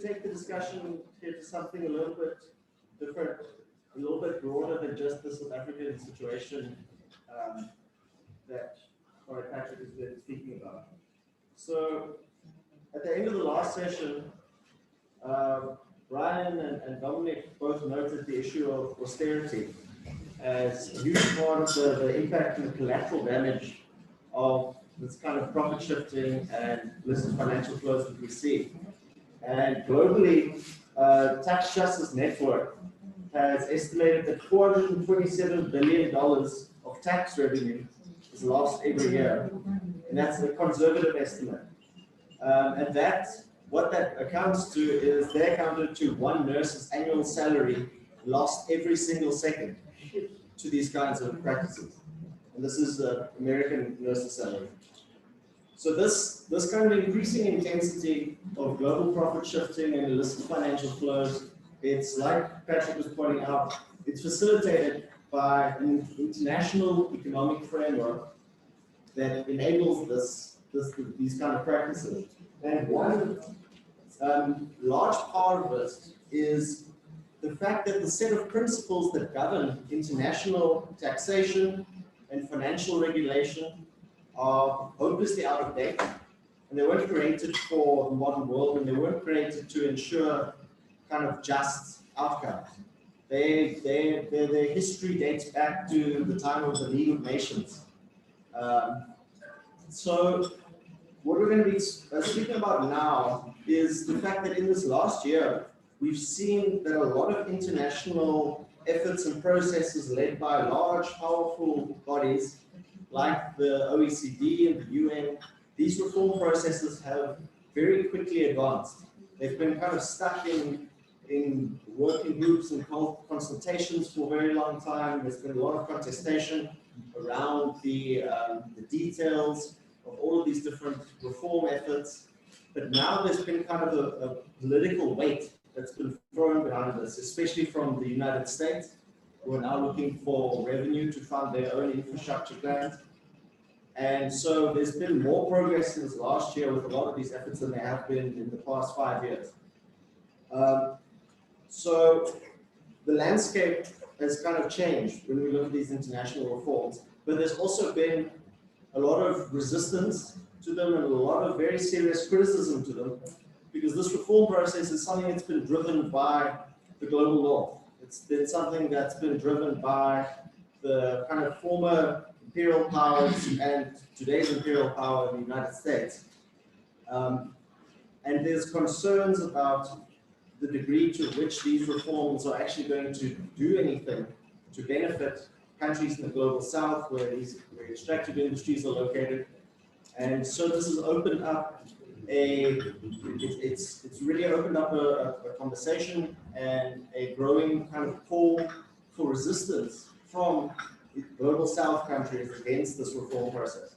take the discussion here to something a little bit different, a little bit broader than just the South African situation that Patrick has been speaking about. So, at the end of the last session, Brian and Dominic both noted the issue of austerity as a huge part of the impact and the collateral damage of this kind of profit shifting and illicit financial flows that we see. And globally, Tax Justice Network has estimated that $427 billion of tax revenue is lost every year. And that's a conservative estimate. And what that accounts to is they accounted to one nurse's annual salary lost every single second to these kinds of practices. And this is American nurse's salary. So this kind of increasing intensity of global profit shifting and illicit financial flows, it's like Patrick was pointing out, it's facilitated by an international economic framework that enables these kind of practices. And one large part of it is the fact that the set of principles that govern international taxation and financial regulation are hopelessly out of date, and they weren't created for the modern world, and they weren't created to ensure kind of just outcomes. Their history dates back to the time of the League of Nations. So what we're going to be speaking about now is the fact that in this last year, we've seen that a lot of international efforts and processes led by large, powerful bodies like the OECD and the UN, these reform processes have very quickly advanced. They've been kind of stuck in working groups and consultations for a very long time. There's been a lot of contestation around the details of all of these different reform efforts. But now there's been kind of a political weight that's been thrown behind this, especially from the United States, who are now looking for revenue to fund their own infrastructure plans. And so there's been more progress in this last year with a lot of these efforts than there have been in the past 5 years. So the landscape has kind of changed when we look at these international reforms, but there's also been a lot of resistance to them and a lot of very serious criticism to them, because this reform process is something that's been driven by the global north. It's been something that's been driven by the kind of former imperial powers and today's imperial power in the United States. And there's concerns about the degree to which these reforms are actually going to do anything to benefit countries in the global south where extractive industries are located. And so this has opened up it's really opened up a conversation and a growing kind of call for resistance from global south countries against this reform process.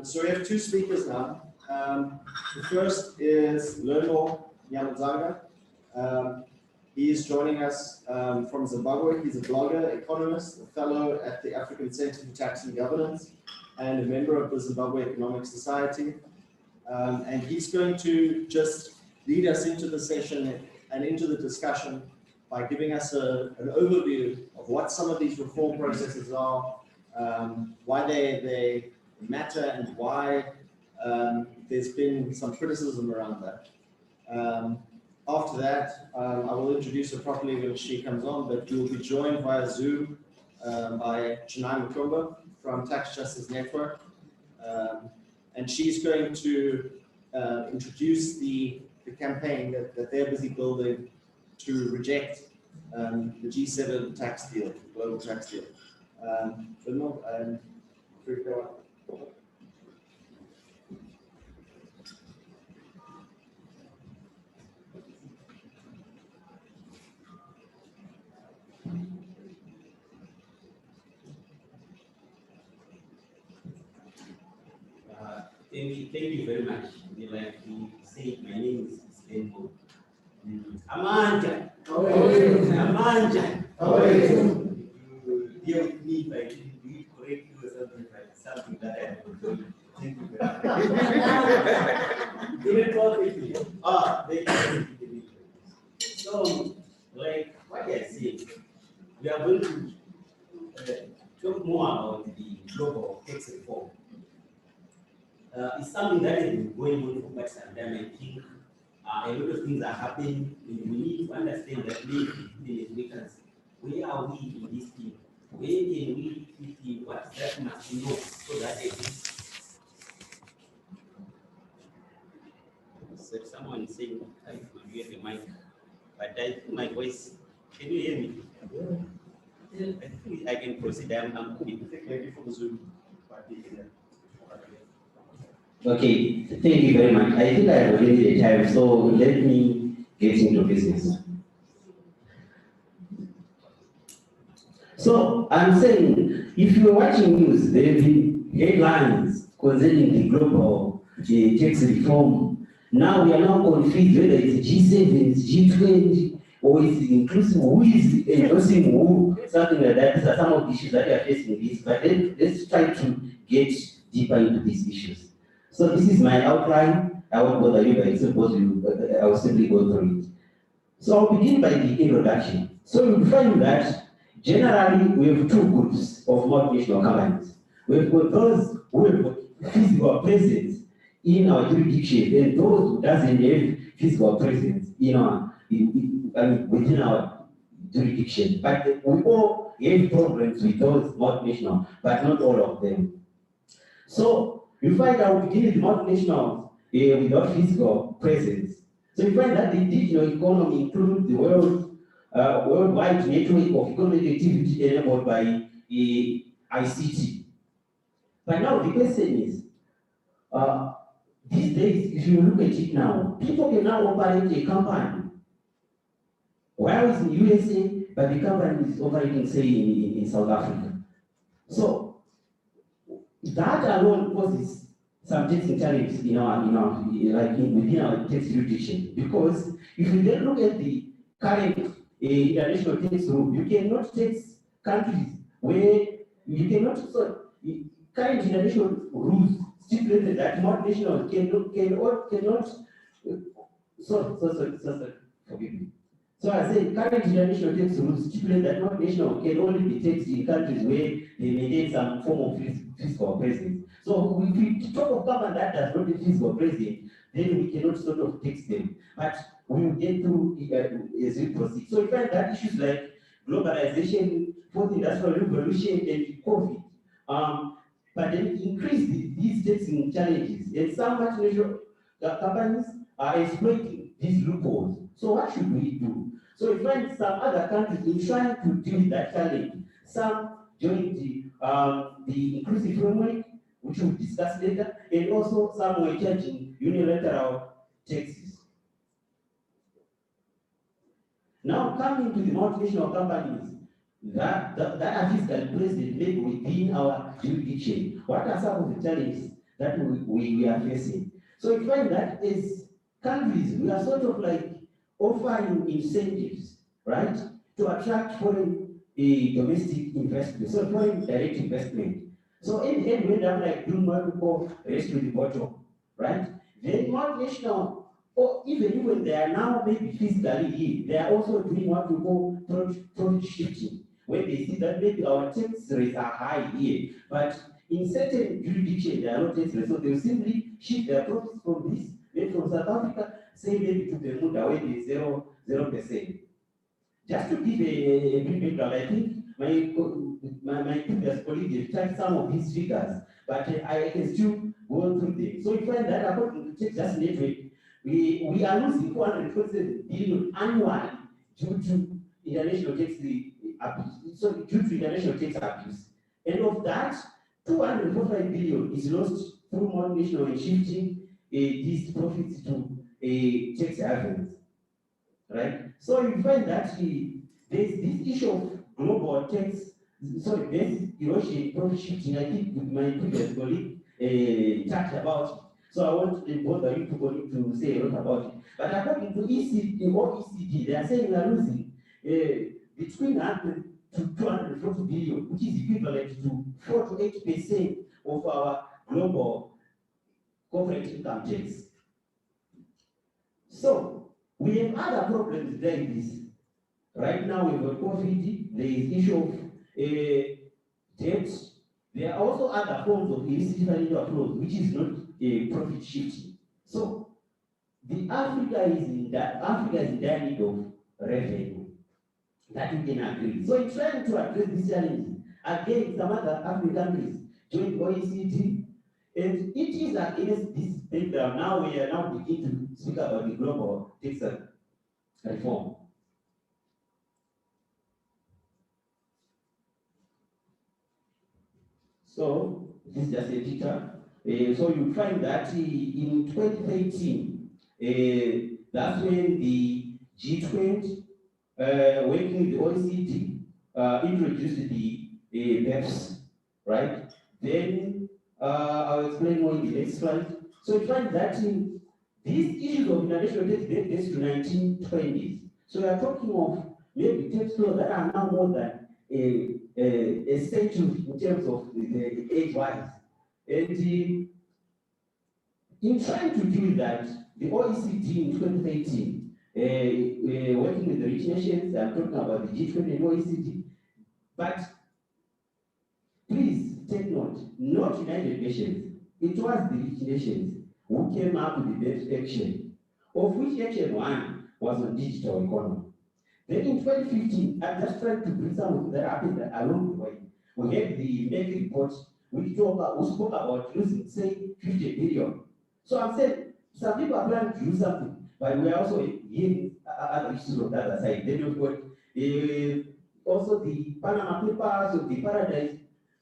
So we have two speakers now. The first is Learnmore Nyamudzanga. He is joining us from Zimbabwe. He's a blogger, economist, a fellow at the African Center for Tax and Governance, and a member of the Zimbabwe Economic Society. And he's going to just lead us into the session and into the discussion by giving us an overview of what some of these reform processes are, why they matter, and why there's been some criticism around that. After that, I will introduce her properly when she comes on, but you will be joined via Zoom by Chenai Mukumba from Tax Justice Network. And she's going to introduce the campaign that they're busy building to reject the G7 tax deal, global tax deal. Thank you very much. Like you say, my name is Learnmore. Amanja. Amanja. You deal with me if I didn't do it correctly or something that I have done. Thank you very much. Even perfectly. Thank you. are going to talk more about the global tax reform. It's something that has been going on for quite some time. I think a lot of things are happening, and we need to understand that maybe Africans, where are we in this thing? Where can we fit in? What that must know so that so someone saying I could hear the mic, but I think my voice. Can you hear me? Yeah. I think I can proceed. I'm good. Maybe for the Zoom. Okay, thank you very much. I think I have already the time, so let me get into business. So I'm saying, if you're watching news, there have been headlines concerning the global tax reform. Now we are now confused whether it's G7, it's G20, or it's inclusive, who is endorsing who, something like that. These are some of the issues that we are facing this, but let's try to get deeper into these issues. So this is my outline. I won't bother you, but I suppose I will simply go through it. So I'll begin by the introduction. So you'll find that generally we have two groups of multinational companies. We've got those who have got physical presence in our jurisdiction, and those who doesn't have physical presence within our jurisdiction. But we all have problems with those multinational, but not all of them. So you find out we deal with multinationals without physical presence. So you find that the digital economy includes the worldwide network of economic activity enabled by ICT. But now the question is, these days, if you look at it now, people can now operate a company. While it's in USA, but the company is operating, say, in South Africa. So that alone causes some taxing challenges within our tax jurisdiction. Because if you then look at the current international tax rule, you cannot tax countries where you cannot. So current international rules stipulated that multinationals cannot. Forgive me. So I said current international tax rules stipulate that multinationals can only be taxed in countries where they maintain some form of physical presence. So if we talk of government that does not have physical presence, then we cannot sort of tax them. But we will get through as we proceed. So we find that issues like globalization, fourth industrial revolution, and COVID, but then increase these taxing challenges. And some multinational companies are exploiting these loopholes. So what should we do? So we find some other countries in trying to deal with that challenge. Some joined the inclusive framework, which we'll discuss later, and also some were charging unilateral taxes. Now coming to the multinational companies that are physically present maybe within our jurisdiction, what are some of the challenges that we are facing? So we find that as countries, we are sort of like offering incentives, right, to attract foreign domestic investment, so foreign direct investment. So in the end, we end up like doing what we call race to the bottom, right? Then multinational, or even when they are now maybe physically here, they are also doing what we call profit shifting, where they see that maybe our tax rates are high here, but in certain jurisdictions, they are not tax rates, so they will simply shift their profits from this, maybe from South Africa, say maybe to Bermuda, where they 0%. Just to give a brief background, I think my previous colleague have tried some of these figures, but I can still go through them. So we find that according to Tax Network, we are losing 427 billion annually due to international tax abuse. So due to international tax abuse, and of that, 245 billion is lost through multinational and shifting these profits to tax havens, right? So you find that there's this issue of global tax, there's erosion, profit shifting. I think my previous colleague talked about it. So I won't bother you to say a lot about it. But according to OECD, they are saying we are losing between 100 to 240 billion, which is equivalent to 4 to 8% of our global corporate income tax. So we have other problems like this. Right now we've got COVID, there is issue of debt. There are also other forms of illicit financial flows, which is not profit shifting. So Africa is in dire need of revenue. That we can agree. So in trying to address these challenges, again, some other African countries joined OECD, and it is against this background now we are now beginning to speak about the global tax reform. So this is just a data. So you find that in 2013, that's when the G20, working with the OECD, introduced the BEPS, right? Then I'll explain more in the next slide. So you find that in these issues of international tax dates to 1920s. So we are talking of maybe tax laws that are now more than a century in terms of the age-wise. And in trying to do that, the OECD in 2018, working with the rich nations, I'm talking about the G20 and OECD, but please take note, not United Nations, it was the rich nations who came up with the best action, of which action one was on digital economy. Then in 2015, I'm just trying to bring something that happened along the way. We had the MEC report, which spoke about losing, say, 50 billion. So I'm saying, some people are planning to do something, but we are also hearing other issues on the other side. Then we've got also the Panama Papers, or the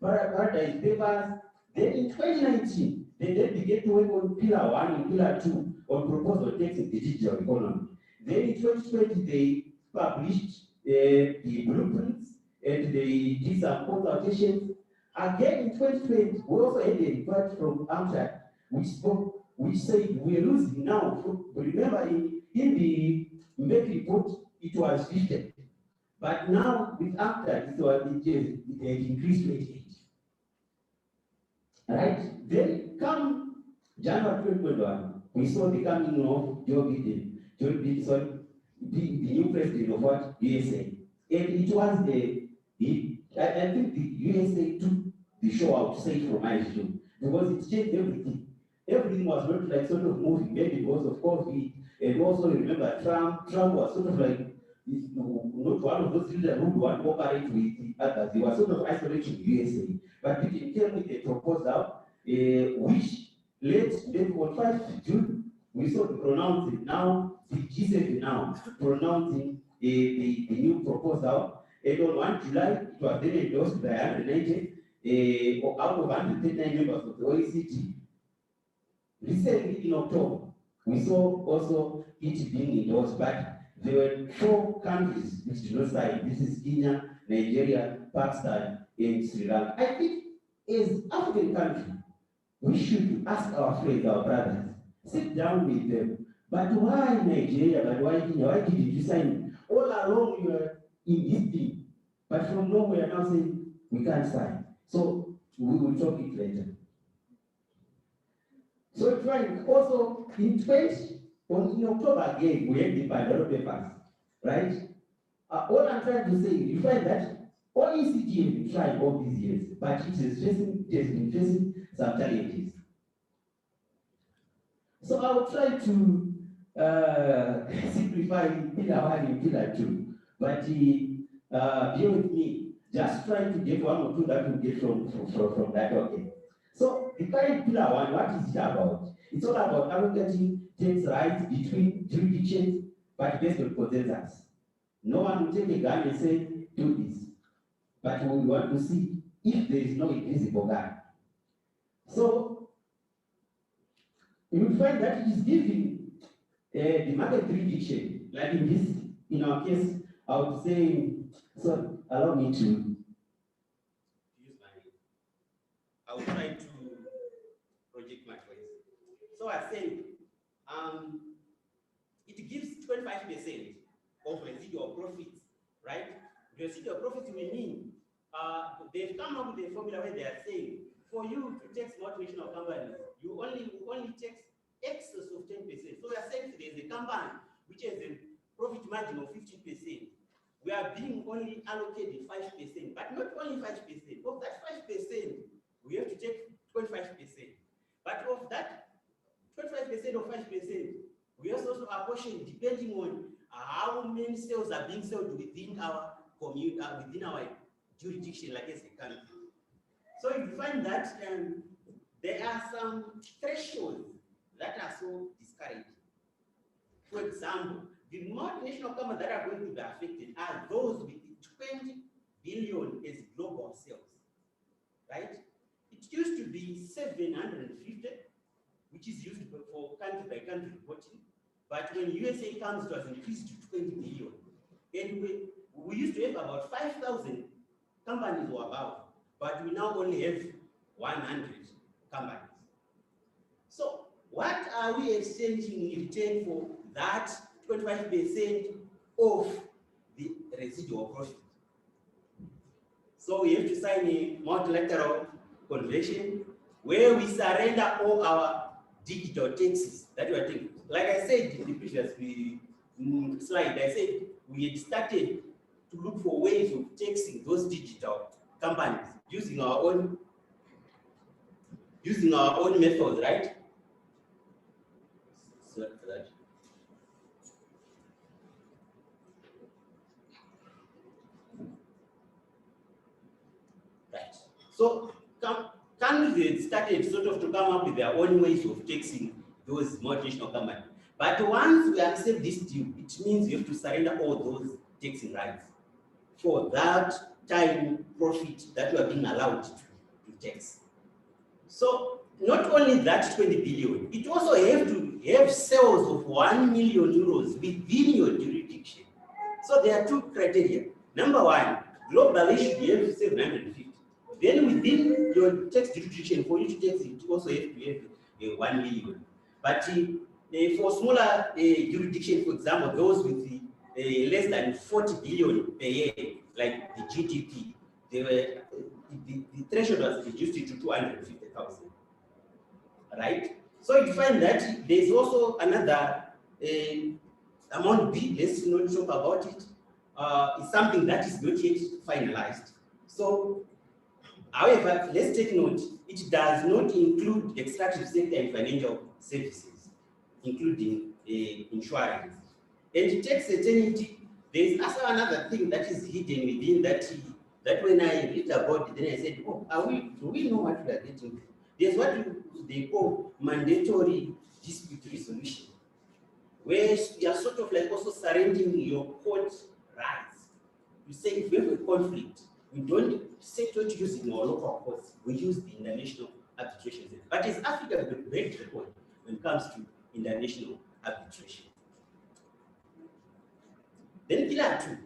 Paradise Papers. Then in 2019, they then began to work on Pillar 1 and Pillar 2 on proposal taxing the digital economy. Then in 2020, they published the blueprints and they did some consultations. Again in 2020, we also had a report from AMTAC which said we are losing now. Remember, in the MEC report, it was 50. But now with AMTAC, it had increased to 88. Right? Then come January 2021, we saw the coming of Joe Biden, the new president of what? USA. And it was I think the USA took the show out, say from my view, because it changed everything. Everything was not like sort of moving, maybe because of COVID. And also remember Trump was sort of like not one of those leaders who want to cooperate with the others. They were sort of isolating the USA. But Putin came with a proposal which led them on 5th June. We saw the pronouncing now, the G7 now pronouncing the new proposal. And on 1 July, it was then endorsed by 190 out of 139 members of the OECD. Recently in October, we saw also it being endorsed, but there were 4 countries which did not sign. This is Kenya, Nigeria, Pakistan, and Sri Lanka. I think as African country, we should ask our friends, our brothers, sit down with them. But why Nigeria? But why Kenya? Why didn't you sign? All along you are in this thing. But from nowhere now saying we can't sign. So we will talk it later. So trying also in October again, we had the Pandora papers, right? All I'm trying to say, you find that OECD has been trying all these years, but it has been facing some challenges. So I will try to simplify Pillar 1 and Pillar 2, but bear with me, just trying to get 1 or 2 that we get from that, okay? So the current Pillar 1, what is it about? It's all about allocating tax rights between jurisdictions, but based on consensus. No one will take a gun and say, do this. But we want to see if there is no invisible gun. So you will find that it is giving the market jurisdiction, like in our case, I would say, so allow me to use my name. I will try to project my voice. So I say, it gives 25% of residual profits, right? Residual profits will mean they've come up with a formula where they are saying, for you to tax multinational companies, you only tax excess of 10%. So we are saying there's a company which has a profit margin of 15%. we are being only allocated 5%, but not only 5%. Of that 5%, we have to take 25%. But of that 25% or 5%, we also apportion depending on how many cells are being sold within our community, within our jurisdiction, like as a country. So you find that there are some thresholds that are so discouraging. For example, the multinational companies that are going to be affected are those with 20 billion as global sales, right? It used to be 750, which is used for country by country reporting. But when USA comes, it was increased to 20 billion. And we used to have about 5,000 companies or above, but we now only have 100 companies. So what are we exchanging in return for that 25% of the residual profit? So we have to sign a multilateral convention where we surrender all our digital taxes that we are taking. Like I said in the previous slide, I said we had started to look for ways of taxing those digital companies using our own methods, right? Sorry for that. Right. So countries started sort of to come up with their own ways of taxing those multinational companies. But once we accept this deal, it means you have to surrender all those taxing rights for that time profit that you are being allowed to tax. So not only that 20 billion, it also have to have sales of 1 million euros within your jurisdiction. So there are two criteria. Number one, globally should be able to 750. Then within your tax jurisdiction, for you to tax it, you also have to have 1 million. But for smaller jurisdiction, for example, those with less than 40 billion per year, like the GDP, the threshold was reduced to 250,000, right? So you find that there's also another amount B, let's not talk about it. It's something that is not yet finalized. So, however, let's take note, it does not include extractive sector and financial services, including insurance. And tax certainty, there is also another thing that is hidden within that when I read about it, then I said, oh, do we know what we are getting to? There's what they call mandatory dispute resolution, where you are sort of like also surrendering your court rights. You say if we have a conflict, we don't settle it using our local courts, we use the international arbitration. But as Africa has a great record when it comes to international arbitration. Then pillar 2.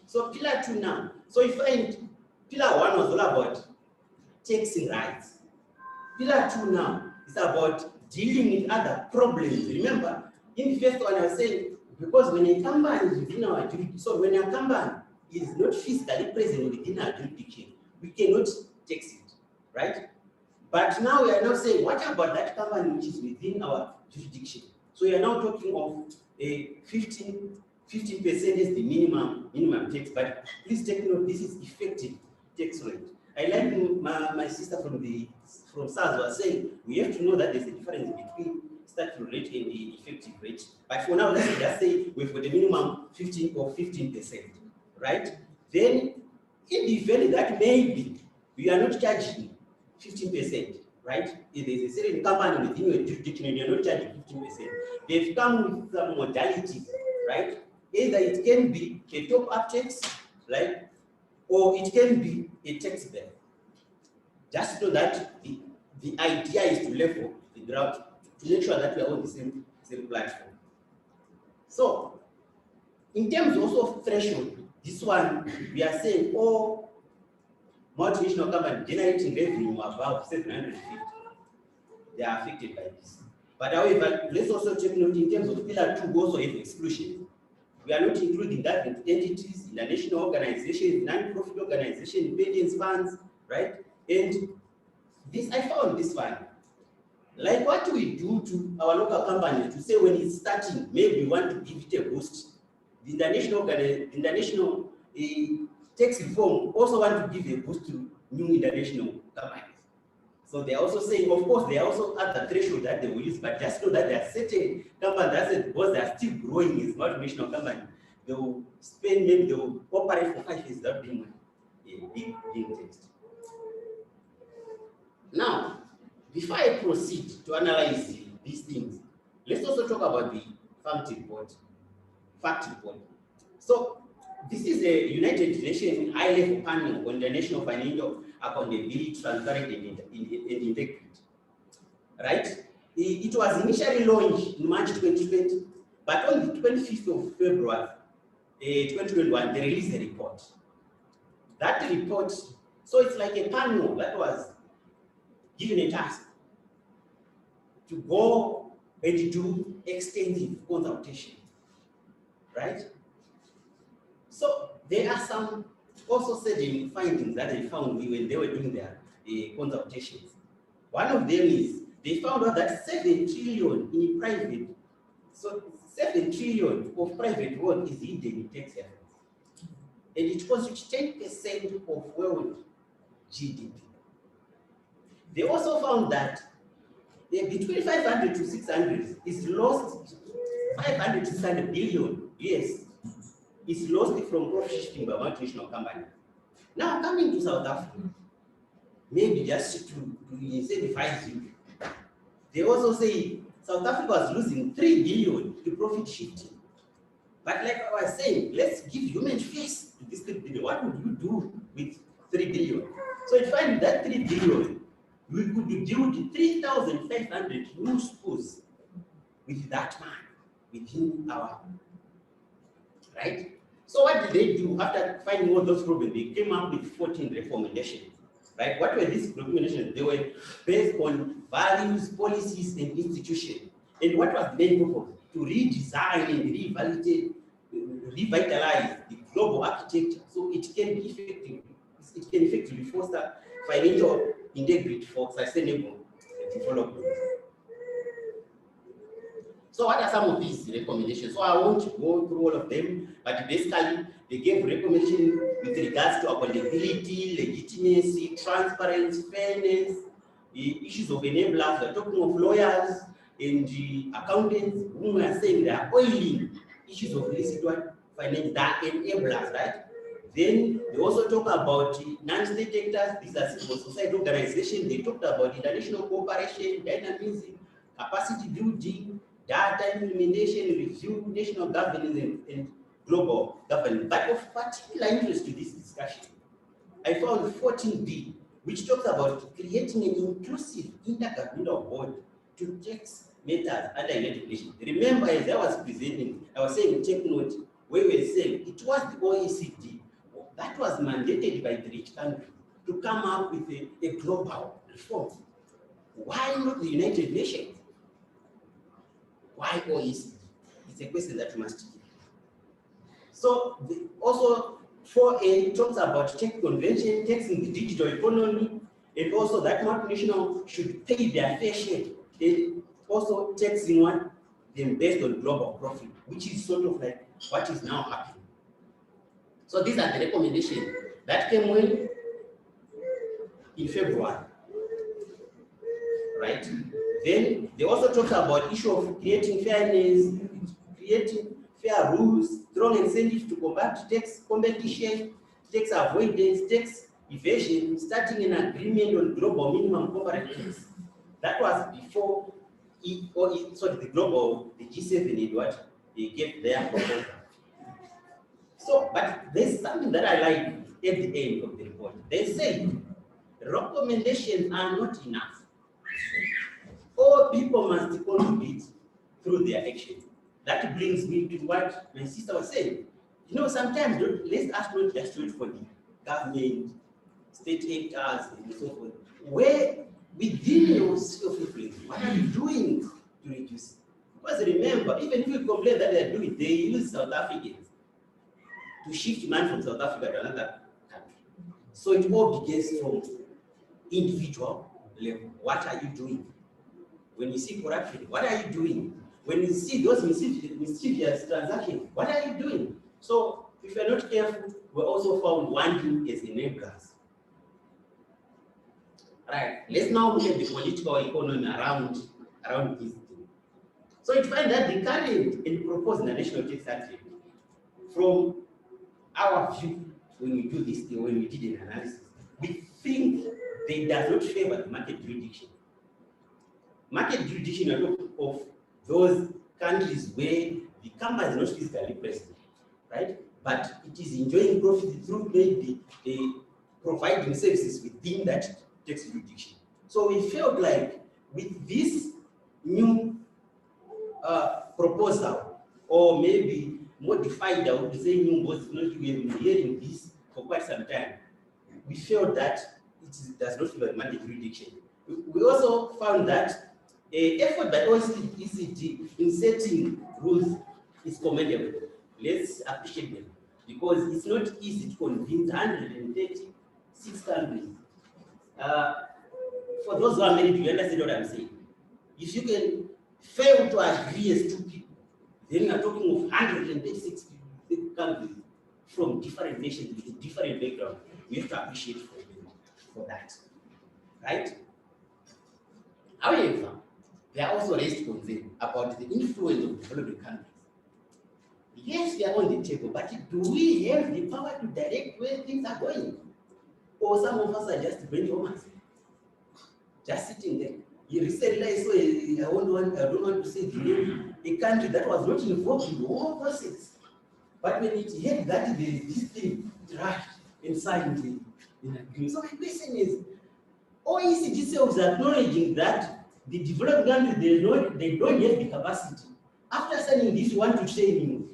So pillar 2 now. So you find pillar 1 was all about taxing rights. Pillar 2 now is about dealing with other problems. Remember, in the first one I was saying, because when a company is within our jurisdiction, so when a company is not physically present within our jurisdiction, we cannot tax it, right? But now we are now saying, what about that company which is within our jurisdiction? So we are now talking of a 15% is the minimum tax, but please take note, this is effective tax rate. I like my sister from SARS was saying, we have to know that there's a difference between statutory rate and the effective rate. But for now, let's just say we've got a minimum 15%, right? Then in the event that maybe we are not charging 15%, right? If there's a certain company within your jurisdiction and you're not charging 15%, they've come with some modalities, right? Either it can be a top-up tax, right? Or it can be a tax bill. Just know that the idea is to level the ground to make sure that we are on the same platform. So, in terms also of threshold, this one we are saying all multinational companies generating revenue above 750, they are affected by this. But however, let's also take note in terms of pillar 2, we also have exclusion. We are not including government entities, international organizations, non-profit organizations, pension funds, right? And this, I found this one. Like what we do to our local companies to say when it's starting, maybe we want to give it a boost. the international tax reform also want to give a boost to new international companies. So they are also saying, of course, there are also other thresholds that they will use, but just know that there are certain companies that because they are still growing as multinational companies, they will spend, maybe they will operate for 5 years without being taxed. Now, before I proceed to analyze these things, let's also talk about the fact report. So this is a United Nations high-level panel on international financial accountability, transparency, and integrity. Right? It was initially launched in March 2020, but on the 25th of February 2021, they released a report. That report, so it's like a panel that was given a task to go and do extensive consultation, right? So there are some also certain findings that they found when they were doing their consultations. One of them is they found out that 7 trillion in private, so 7 trillion of private wealth is hidden in tax havens, and it constitutes 10% of world GDP. They also found that between 500 to 600 is lost, 500 to 600 billion US is lost from profit shifting by multinational companies. Now coming to South Africa, maybe just to incentivize you, they also say South Africa was losing 3 billion to profit shifting. But like I was saying, let's give human face to this 3 billion. What would you do with 3 billion? So you find that 3 billion, we could build 3,500 new schools with that man within our, right? So what did they do after finding all those problems? They came up with 14 recommendations, right? What were these recommendations? They were based on values, policies, and institutions. And what was the main purpose? To redesign and revitalize the global architecture so it can be effective. It can effectively foster financial integrity for sustainable development. So what are some of these recommendations? So I won't go through all of them, but basically they gave recommendations with regards to accountability, legitimacy, transparency, fairness, the issues of enablers. We're talking of lawyers and the accountants whom we are saying they are oiling issues of illicit finance, that enablers, right? Then they also talk about non-state actors, these are civil society organizations. They talked about international cooperation, dynamism, capacity building, data implementation, review, national governance, and global governance. But of particular interest to this discussion, I found 14B, which talks about creating an inclusive intergovernmental board to tax matters under United Nations. Remember, as I was presenting, I was saying, take note, where we were saying it was the OECD that was mandated by the rich country to come up with a global reform. Why not the United Nations? Why OECD? It's a question that we must give. So also 4A talks about tech convention, taxing the digital economy, and also that multinational should pay their fair share. And also taxing them based on global profit, which is sort of like what is now happening. So these are the recommendations that came in February, right? Then they also talked about issue of creating fairness, creating fair rules, strong incentives to combat tax competition, tax avoidance, tax evasion, starting an agreement on global minimum corporate tax. That was before the G7 did what? They gave their proposal. So, but there's something that I like at the end of the report. They say recommendations are not enough. All people must contribute through their action. That brings me to what my sister was saying. You know, sometimes let's ask not just wait for the government, state actors, and so forth. Where within your self-influence, what are you doing to reduce it? Because remember, even if you complain that they are doing it, they use South Africans to shift money from South Africa to another country. So it all begins from individual level. What are you doing? When you see corruption, what are you doing? When you see those mischievous transactions, what are you doing? careful, we also found one thing as enablers. Right. Let's now look at the political economy around this thing. So you find that the current and proposed national tax strategy, from our view, when we do this thing, when we did an analysis, we think they does not favor the market jurisdiction. Market jurisdiction are talking of those countries where the company is not physically present, right? But it is enjoying profit through maybe providing services within that tax jurisdiction. So we felt like with this new proposal, or maybe modified, I would say new, because we have been hearing this for quite some time, we felt that it does not favor market jurisdiction. We also found that effort by OECD in setting rules is commendable. Let's appreciate them, because it's not easy to convince 136 countries. For those who are married, you understand what I'm saying. If you can fail to agree as two people, then you are talking of 136 countries from different nations with different backgrounds. We have to appreciate for that, right? However, there are also raised concerns about the influence of developing countries. Yes, they are on the table, but do we have the power to direct where things are going? Or some of us are just brainwashed, just sitting there. Recently, I saw I don't want to say the name, a country that was not involved in the whole process. But when it heard that this thing rushed and signed in agreement. So my question is, OECD selves are acknowledging that the developed countries, they don't have the capacity. After signing this, you want to train.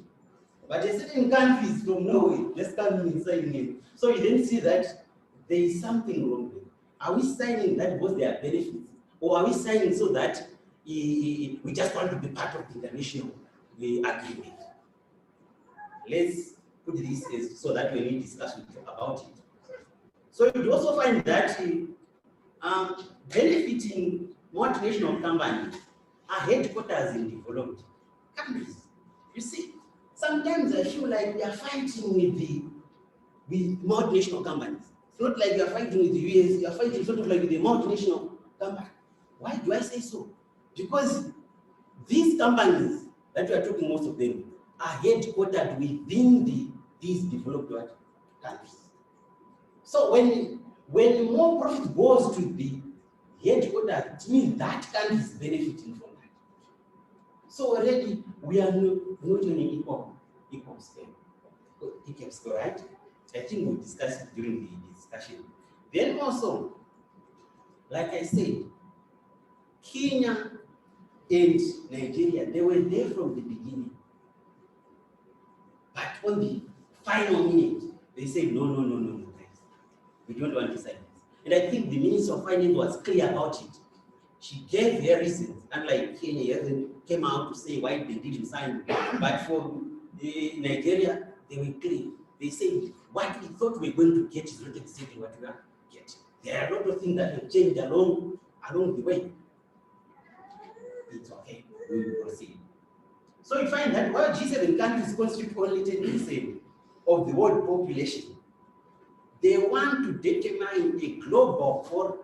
But a certain countries from Norway just come in and sign in. So you then see that there is something wrong there. Are we signing that because there are benefits? Or are we signing so that we just want to be part of the international agreement? Let's put this as, so that when we discuss, we talk about it. So you would also find that benefiting multinational companies are headquarters in developed countries. You see, sometimes I feel like we are fighting with multinational companies. It's not like we are fighting with the US, we are fighting sort of like with the multinational company. Why do I say so? Because these companies that we are talking, most of them are headquartered within these developed countries. So when more profit goes to the headquarters, it means that country is benefiting from that. So already we are not on an equal scale, right? I think we'll discuss it during the discussion. Then also, like I said, Kenya and Nigeria, they were there from the beginning. But on the final minute, they said, no, guys. We don't want to sign this. And I think the Minister of Finance was clear about it. She gave her reasons, unlike Kenya, came out to say why they didn't sign it. But for Nigeria, they were clear. They said, what we thought we were going to get is not exactly what we are getting. There are a lot of things that have changed along the way. It's okay, we will proceed. So you find that while G7 countries constitute only 10% of the world population, they want to determine a global forum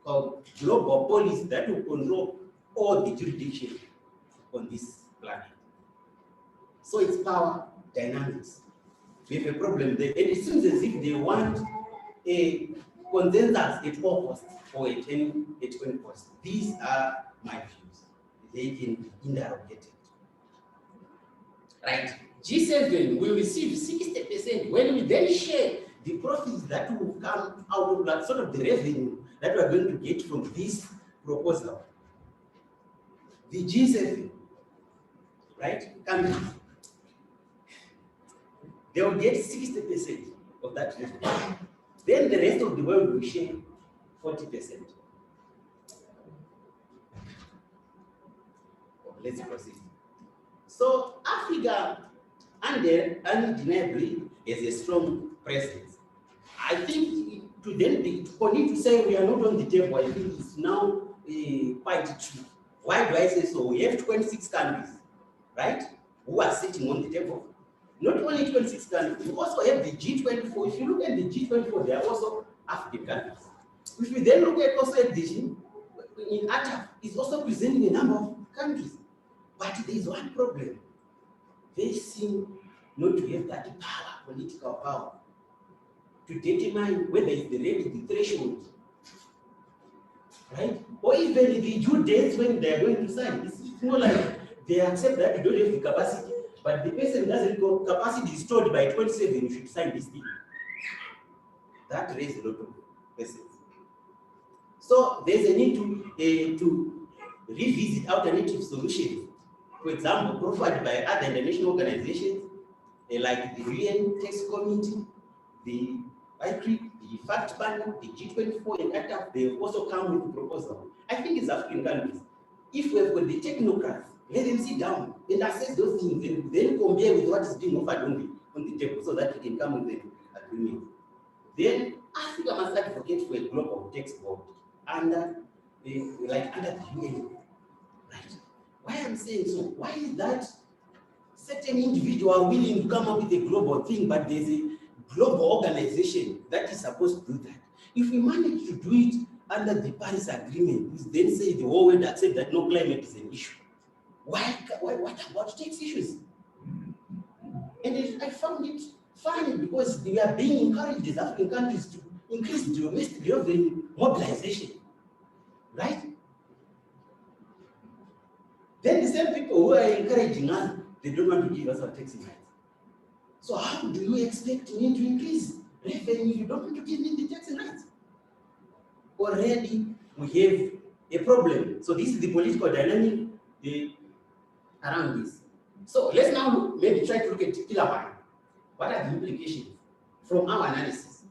or global policy that will control all the jurisdiction on this planet. So it's power dynamics. We have a problem there, and it seems as if they want a consensus at all costs or at any cost. These are my views. They can be interrogated. Right? G7 will receive 60% when we then share the profits that will come out of that, sort of the revenue that we are going to get from this proposal. The G7, right, countries, they will get 60% of that revenue. Then the rest of the world will share 40%. Let's proceed. So Africa, undeniably, is a strong presence. I think to continue to say we are not on the table, I think it's now quite true. Why do I say so? We have 26 countries, right, who are sitting on the table. not only 26 countries, we also have the G24. If you look at the G24, there are also African countries. If we then look at also at the in ATAF, it's also presenting a number of countries. But there is one problem. They seem not to have that power, political power, to determine whether it's the threshold, right? Or even the due dates when they are going to sign. It's more like they accept that you don't have the capacity, but the person doesn't go, capacity is told by 27, you should sign this thing. That raises a lot of questions. So there's a need to revisit alternative solutions. For example, proffered by other international organizations like the UN Tax Committee, the ICRIC, the Fact Panel, the G24 and ATAF, they have also come with a proposal. I think it's African countries. If we have got the technocrats, let them sit down and assess those things and then compare with what is being offered on the table so that we can come with an agreement. Then Africa must advocate for a global tax board under the UN. Right? Why I'm saying so? Why is that certain individuals are willing to come up with a global thing, but there's a global organization that is supposed to do that? If we manage to do it under the Paris Agreement, which then say the whole world accept that no climate is an issue, what about tax issues? And I found it funny because we are being encouraged as African countries to increase domestic revenue mobilization, right? Then the same people who are encouraging us, they don't want to give us our taxing rights. So how do you expect me to increase revenue if you don't want to give me the taxing rights? Already we have a problem. So this is the political dynamic around this. So let's now maybe try to look at pillar one. What are the implications from our analysis?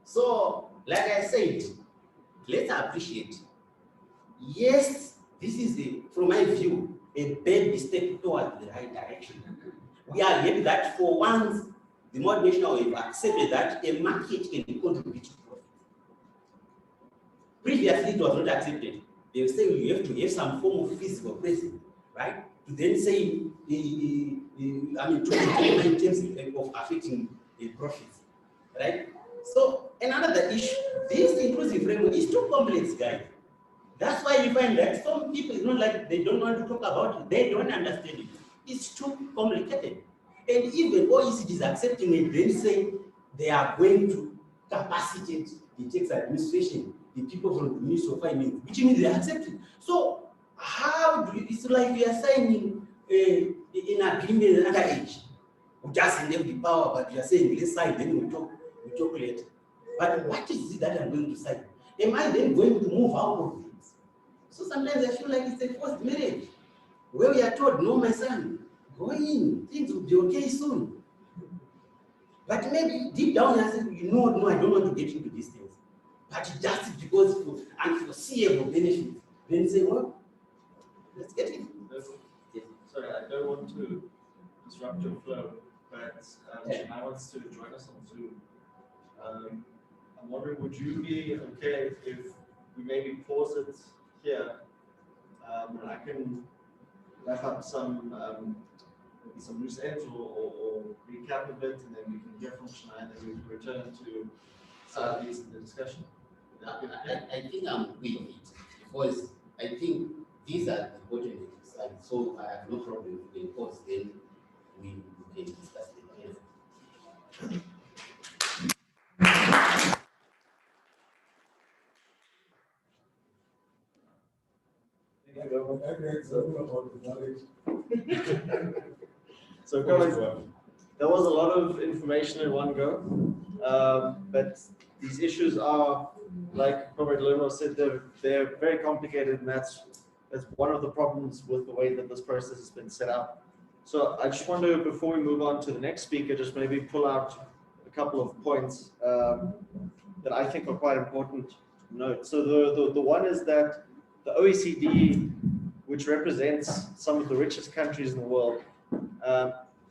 So, like I said, let's appreciate. Yes, this is, from my view, a baby step towards the right direction. We are happy that for once, the multinational have accepted that a market can contribute to profit. Previously, it was not accepted. They were saying you have to have some form of physical presence, right? To then say, in terms of affecting the profits, right? So another issue, this inclusive framework is too complex, guys. That's why you find that some people, it's not like they don't want to talk about it, they don't understand it. It's too complicated. And even OECD is accepting it, then say they are going to capacitate the tax administration, the people from the Ministry of Finance, which means they accept it. So how do you, it's like we are signing an agreement at another age. We just have the power, but we are saying let's sign, then we talk later. But what is it that I'm going to sign? Am I then going to move out of it? So sometimes I feel like it's a forced marriage, where we are told, no, my son, go in, things will be okay soon. But maybe deep down I said, no, I don't want to get into these things. But just because for unforeseeable benefit, then say, well, let's get it. Yes. Sorry, I don't want to disrupt your flow, but Chenai wants to join us on Zoom. I'm wondering, would you be okay if we maybe pause it here, and I can wrap up some maybe some loose ends or recap a bit, and then we can hear from Chenai, and then we can return to these in the discussion. I think I'm with it because I think these are the important exercises, so I have no problem with the pause, then we can discuss them. So guys, there was a lot of information in one go, but these issues are, like Comrade Learnmore said, they're very complicated, and that's one of the problems with the way that this process has been set up. So I just want to, before we move on to the next speaker, just maybe pull out a couple of points that I think are quite important to note. So the one is that the OECD, which represents some of the richest countries in the world,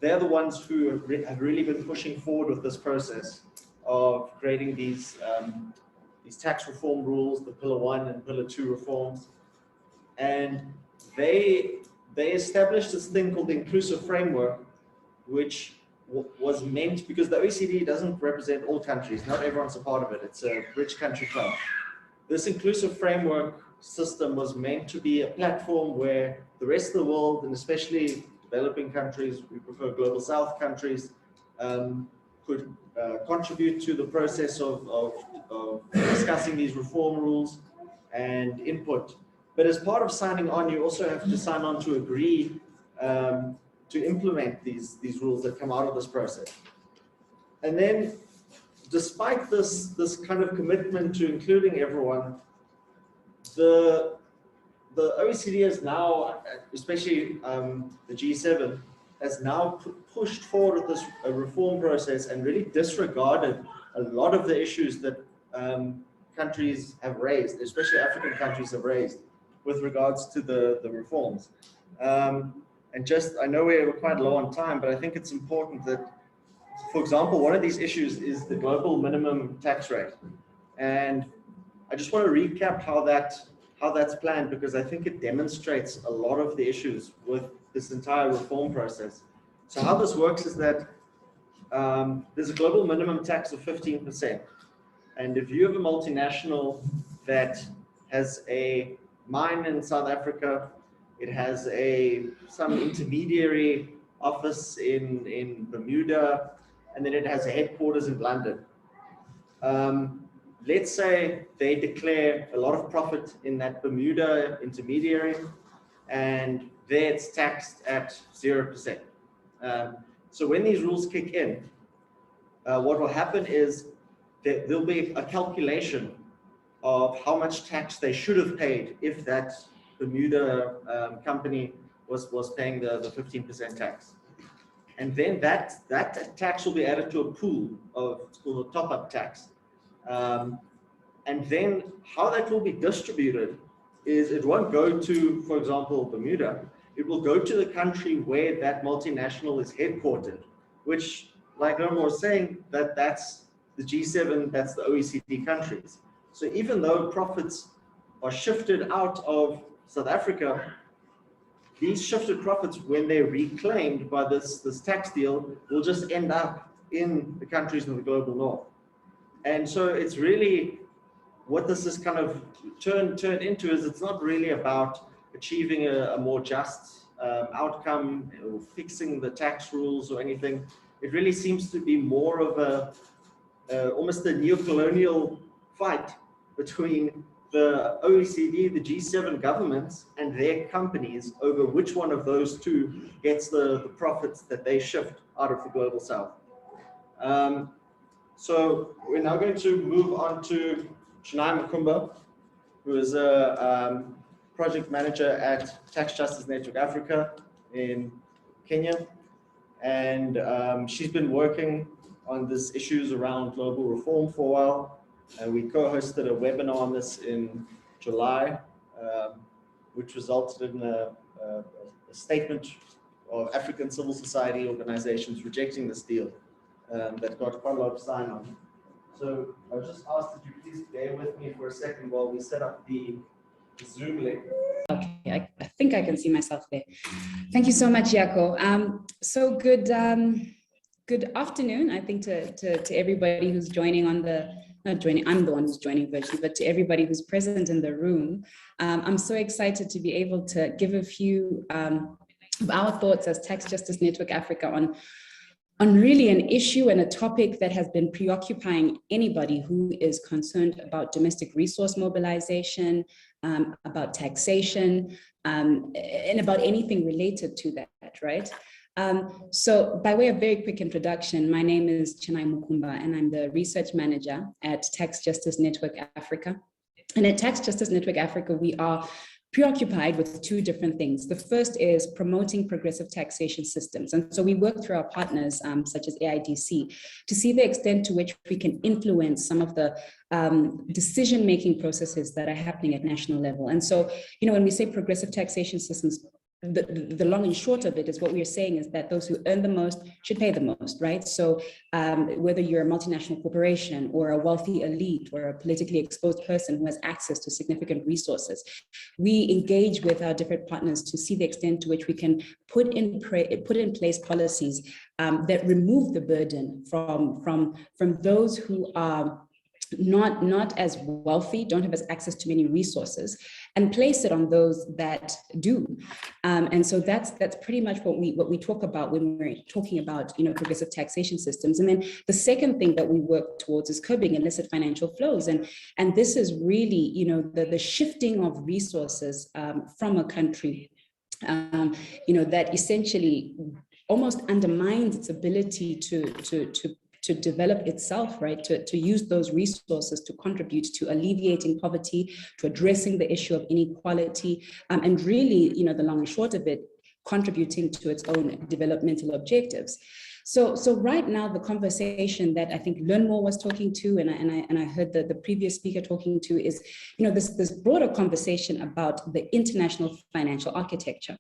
they're the ones who have really been pushing forward with this process of creating these tax reform rules, the Pillar 1 and Pillar 2 reforms. And they established this thing called the inclusive framework, which was meant, because the OECD doesn't represent all countries, not everyone's a part of it, it's a rich country club. This inclusive framework system was meant to be a platform where the rest of the world, and especially developing countries, we prefer global south countries, could contribute to the process of discussing these reform rules and input. But as part of signing on, you also have to sign on to agree to implement these rules that come out of this process. And then, despite this kind of commitment to including everyone, the OECD has now, especially the G7, has now pushed forward this reform process and really disregarded a lot of the issues that countries have raised, especially African countries have raised, with regards to the reforms. And just, I know we're quite low on time, but I think it's important that, for example, one of these issues is the global minimum tax rate. And I just want to recap how that's planned, because I think it demonstrates a lot of the issues with this entire reform process. So how this works is that there's a global minimum tax of 15%. And if you have a multinational that has a mine in South Africa, it has some intermediary office in Bermuda, and then it has a headquarters in London. Let's say they declare a lot of profit in that Bermuda intermediary, and there it's taxed at 0%. So when these rules kick in, what will happen is that there'll be a calculation of how much tax they should have paid if that Bermuda company was paying the 15% tax. And then that tax will be added to a pool of, it's called a top-up tax. And then how that will be distributed is it won't go to, for example, Bermuda. It will go to the country where that multinational is headquartered, which, like Learnmore was saying, that's the G7, that's the OECD countries. So even though profits are shifted out of South Africa, these shifted profits, when they're reclaimed by this tax deal, will just end up in the countries in the global north. And so it's really, what this is kind of turned into is it's not really about achieving a more just outcome or fixing the tax rules or anything. It really seems to be more of almost a neo-colonial fight between the OECD, the G7 governments, and their companies over which one of those two gets the profits that they shift out of the global south. So we're now going to move on to Chenai Mukumba, who is a project manager at Tax Justice Network Africa in Kenya. And she's been working on these issues around global reform for a while. We co-hosted a webinar on this in July, which resulted in a statement of African civil society organizations rejecting this deal that got quite a lot of sign-on. So I'll just ask that you please bear with me for a second while we set up the Zoom link. Okay, I think I can see myself there. Thank you so much, Jaco. So good afternoon, I think, to everybody who's joining on the, not joining, I'm the one who's joining virtually, but to everybody who's present in the room. I'm so excited to be able to give a few of our thoughts as Tax Justice Network Africa on really an issue and a topic that has been preoccupying anybody who is concerned about domestic resource mobilization, about taxation, and about anything related to that, right? So by way of very quick introduction, my name is Chenai Mukumba, and I'm the research manager at Tax Justice Network Africa. And at Tax Justice Network Africa, we are preoccupied with two different things. The first is promoting progressive taxation systems. And so we work through our partners, such as AIDC, to see the extent to which we can influence some of the decision-making processes that are happening at national level. And so, when we say progressive taxation systems, the long and short of it is what we're saying is that those who earn the most should pay the most, right? So whether you're a multinational corporation or a wealthy elite or a politically exposed person who has access to significant resources, we engage with our different partners to see the extent to which we can put in place policies that remove the burden from those who are not as wealthy, don't have as access to many resources, and place it on those that do. And so that's pretty much what we talk about when we're talking about progressive taxation systems. And then the second thing that we work towards is curbing illicit financial flows. And this is really the shifting of resources from a country that essentially almost undermines its ability to develop itself, right? To use those resources to contribute to alleviating poverty, to addressing the issue of inequality, and really, the long and short of it, contributing to its own developmental objectives. So right now, the conversation that I think Learnmore was talking to, and I heard the previous speaker talking to, is this broader conversation about the international financial architecture.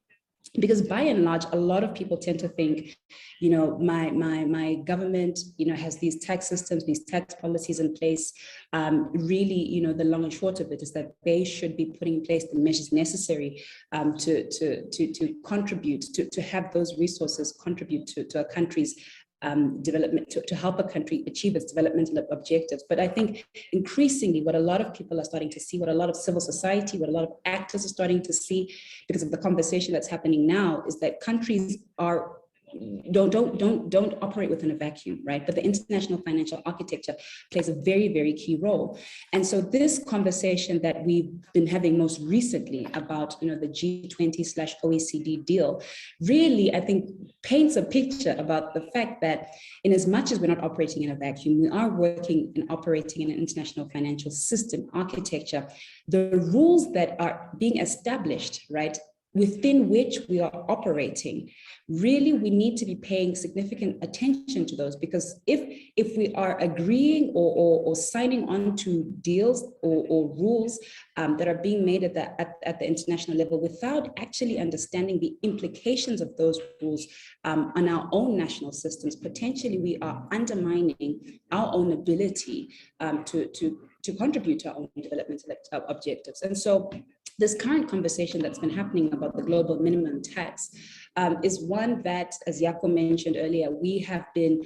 Because by and large, a lot of people tend to think, my government, has these tax systems, these tax policies in place. Really, the long and short of it is that they should be putting in place the measures necessary to contribute, to have those resources contribute to a country's development, to help a country achieve its developmental objectives. But I think increasingly what a lot of people are starting to see, what a lot of civil society, what a lot of actors are starting to see because of the conversation that's happening now, is that countries don't operate within a vacuum, right? But the international financial architecture plays a very, very key role. And so this conversation that we've been having most recently about, the G20/OECD deal really, I think, paints a picture about the fact that in as much as we're not operating in a vacuum, we are working and operating in an international financial system architecture. The rules that are being established, right, within which we are operating, really we need to be paying significant attention to those, because if we are agreeing or signing on to deals or rules that are being made at the international level without actually understanding the implications of those rules on our own national systems, potentially we are undermining our own ability to contribute to our own developmental objectives. And so this current conversation that's been happening about the global minimum tax is one that, as Jaco mentioned earlier, we have been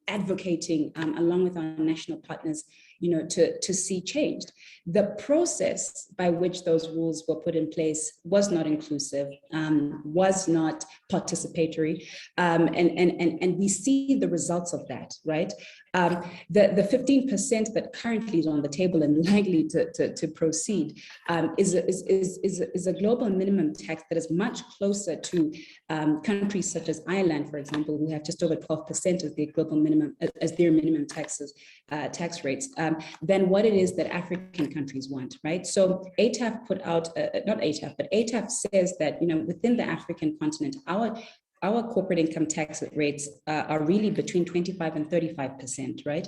advocating along with our national partners, to see changed. The process by which those rules were put in place was not inclusive, was not participatory, and we see the results of that, right? The 15% that currently is on the table and likely to proceed is a global minimum tax that is much closer to countries such as Ireland, for example, who have just over 12% of their global minimum as their minimum tax rates, than what it is that African countries want, right? So ATAF put out, not ATAF, but ATAF says that within the African continent, our corporate income tax rates are really between 25 and 35%, right?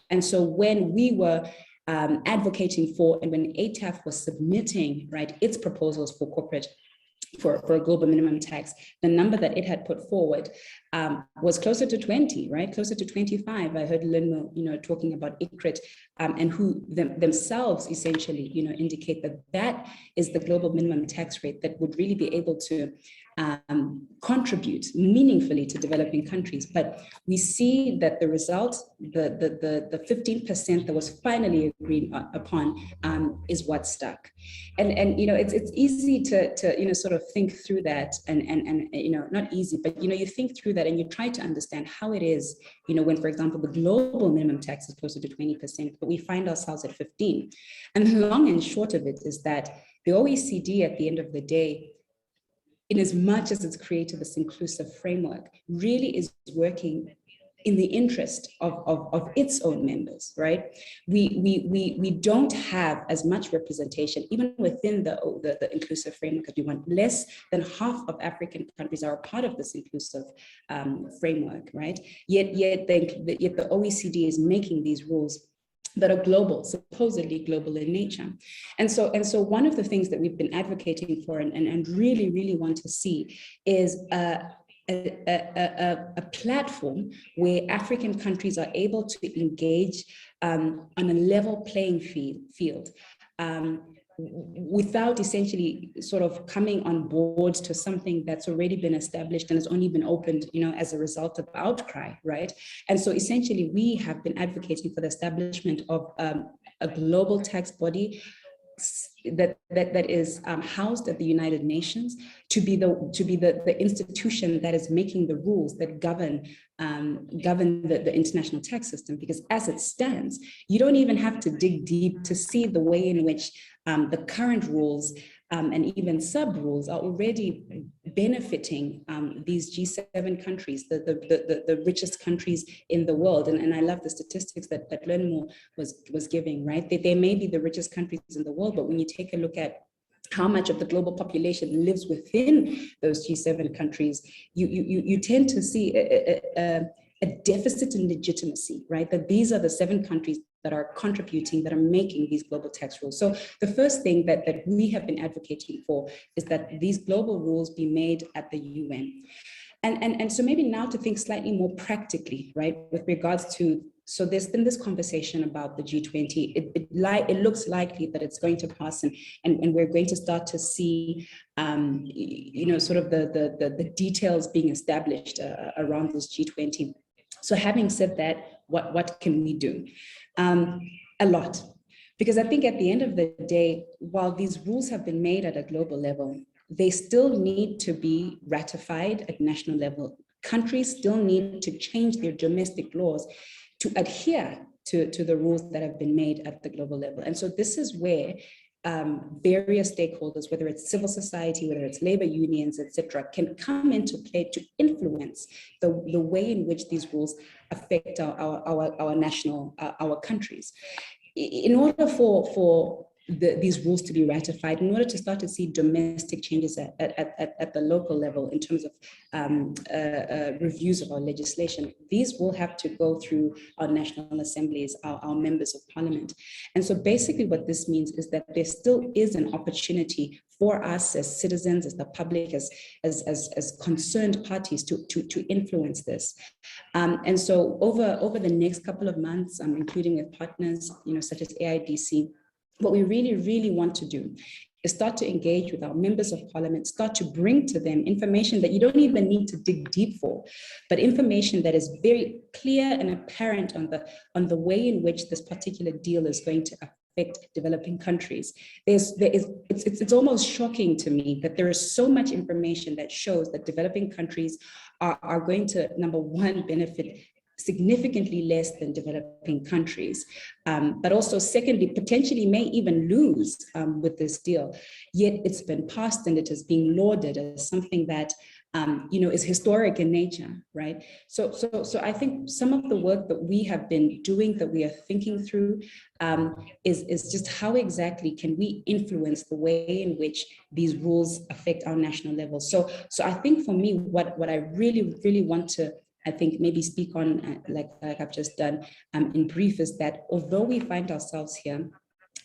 And so when we were advocating for, and when ATAF was submitting, right, its proposals for a global minimum tax, the number that it had put forward was closer to 20, right? Closer to 25. I heard Learnmore, talking about ICRIT, and who themselves essentially, indicate that is the global minimum tax rate that would really be able to contribute meaningfully to developing countries. But we see that the result, the 15% that was finally agreed upon, is what stuck. And it's easy to sort of think through that, and not easy, but you think through that and you try to understand how it is, when, for example, the global minimum tax is closer to 20%, but we find ourselves at 15. And the long and short of it is that the OECD, at the end of the day, in as much as it's created this inclusive framework, really is working in the interest of its own members, right? We don't have as much representation, even within the inclusive framework, as we want. Less than half of African countries are a part of this inclusive framework, right? Yet the OECD is making these rules that are global, supposedly global in nature. And so one of the things that we've been advocating for and really, really want to see is a platform where African countries are able to engage on a level playing field. Without essentially sort of coming on board to something that's already been established and has only been opened, as a result of outcry, right? And so essentially we have been advocating for the establishment of a global tax body that is housed at the United Nations to be the institution that is making the rules that govern the international tax system. Because as it stands, you don't even have to dig deep to see the way in which the current rules and even sub-rules are already benefiting these G7 countries, the richest countries in the world. And I love the statistics that Learnmore was giving, right? They may be the richest countries in the world, but when you take a look at how much of the global population lives within those G7 countries, you tend to see a deficit in legitimacy, right? That these are the 7 countries that are contributing, that are making these global tax rules. So the first thing that we have been advocating for is that these global rules be made at the UN. And so maybe now to think slightly more practically, right, with regards to, so there's been this conversation about the G20. It looks likely that it's going to pass, and we're going to start to see, sort of the details being established around this G20. So having said that, what can we do? A lot, because I think at the end of the day, while these rules have been made at a global level, they still need to be ratified at national level. Countries still need to change their domestic laws to adhere to the rules that have been made at the global level. And so this is where various stakeholders, whether it's civil society, whether it's labor unions, etc., can come into play to influence the way in which these rules affect our national, our countries. In order for these rules to be ratified, in order to start to see domestic changes at the local level in terms of reviews of our legislation, these will have to go through our national assemblies, our members of parliament. And so basically what this means is that there still is an opportunity for us as citizens, as the public, as concerned parties to influence this. And so over the next couple of months, including with partners, such as AIDC, what we really, really want to do is start to engage with our members of parliament, start to bring to them information that you don't even need to dig deep for, but information that is very clear and apparent on the way in which this particular deal is going to affect developing countries. It's almost shocking to me that there is so much information that shows that developing countries are going to, number one, benefit significantly less than developing countries, but also secondly, potentially may even lose with this deal. Yet it's been passed and it is being lauded as something that is historic in nature, right? So I think some of the work that we have been doing, that we are thinking through, is just how exactly can we influence the way in which these rules affect our national level. So I think for me, what I really, really want to, I think, maybe speak on, like I've just done in brief, is that although we find ourselves here,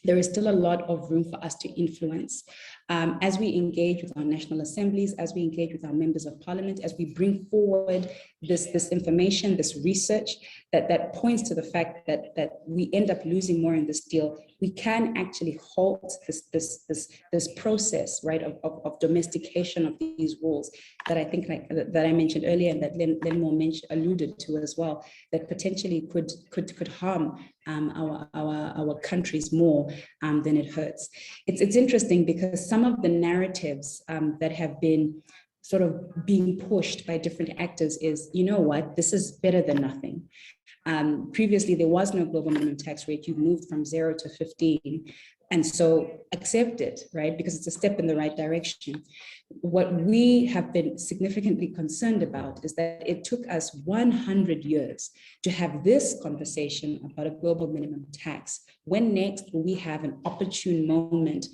there is still a lot of room for us to influence as we engage with our national assemblies, as we engage with our members of parliament, as we bring forward this information, this research that points to the fact that we end up losing more in this deal. We can actually halt this process, right, of domestication of these rules that I think, that I mentioned earlier, and that Learnmore alluded to as well, that potentially could harm our countries more than it hurts. It's interesting because some of the narratives that have been sort of being pushed by different actors is, you know what, this is better than nothing. Previously, there was no global minimum tax rate. You moved from 0 to 15. And so accept it, right? Because it's a step in the right direction. What we have been significantly concerned about is that it took us 100 years to have this conversation about a global minimum tax. When next will we have an opportune moment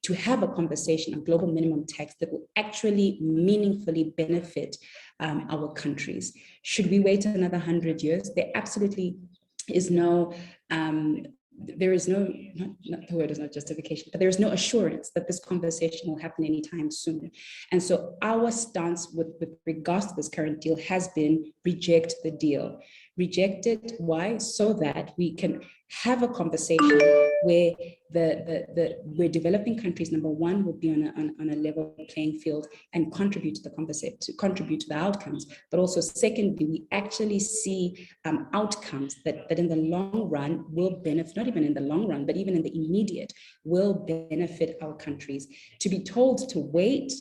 to have a conversation on global minimum tax that will actually meaningfully benefit our countries? Should we wait another 100 years? There absolutely is no there is no, not the word is not justification, but there is no assurance that this conversation will happen anytime soon. And so our stance with regards to this current deal has been reject the deal. Reject it. Why? So that we can have a conversation where where developing countries, number one, would be on a level playing field and contribute to the conversation, to contribute to the outcomes. But also, secondly, we actually see outcomes that in the long run will benefit, not even in the long run, but even in the immediate, will benefit our countries. To be told to wait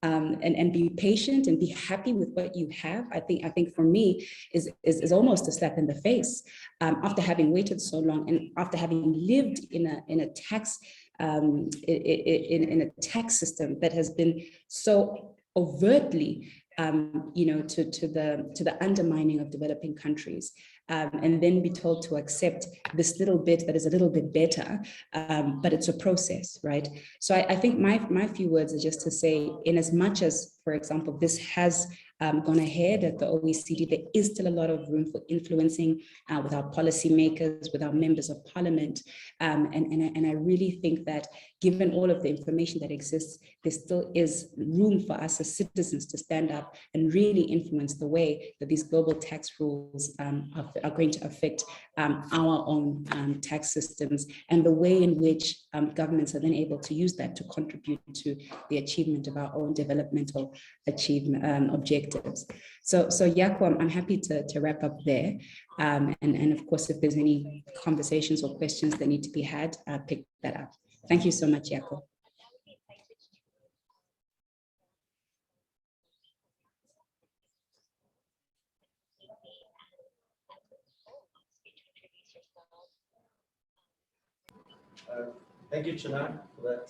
and be patient and be happy with what you have, I think for me is almost a slap in the face. After having waited so long and after having lived in a tax in a tax system that has been so overtly to the undermining of developing countries, and then be told to accept this little bit that is a little bit better, but it's a process, right? So I think my few words are just to say, in as much as, for example, this has gone ahead at the OECD, there is still a lot of room for influencing with our policymakers, with our members of parliament. And I really think that given all of the information that exists, there still is room for us as citizens to stand up and really influence the way that these global tax rules are going to affect our own tax systems, and the way in which governments are then able to use that to contribute to the achievement of our own developmental achievement objectives. So Jaco, I'm happy to wrap up there. And of course, if there's any conversations or questions that need to be had, pick that up. Thank you so much, Jaco. Thank you, Chenai, for that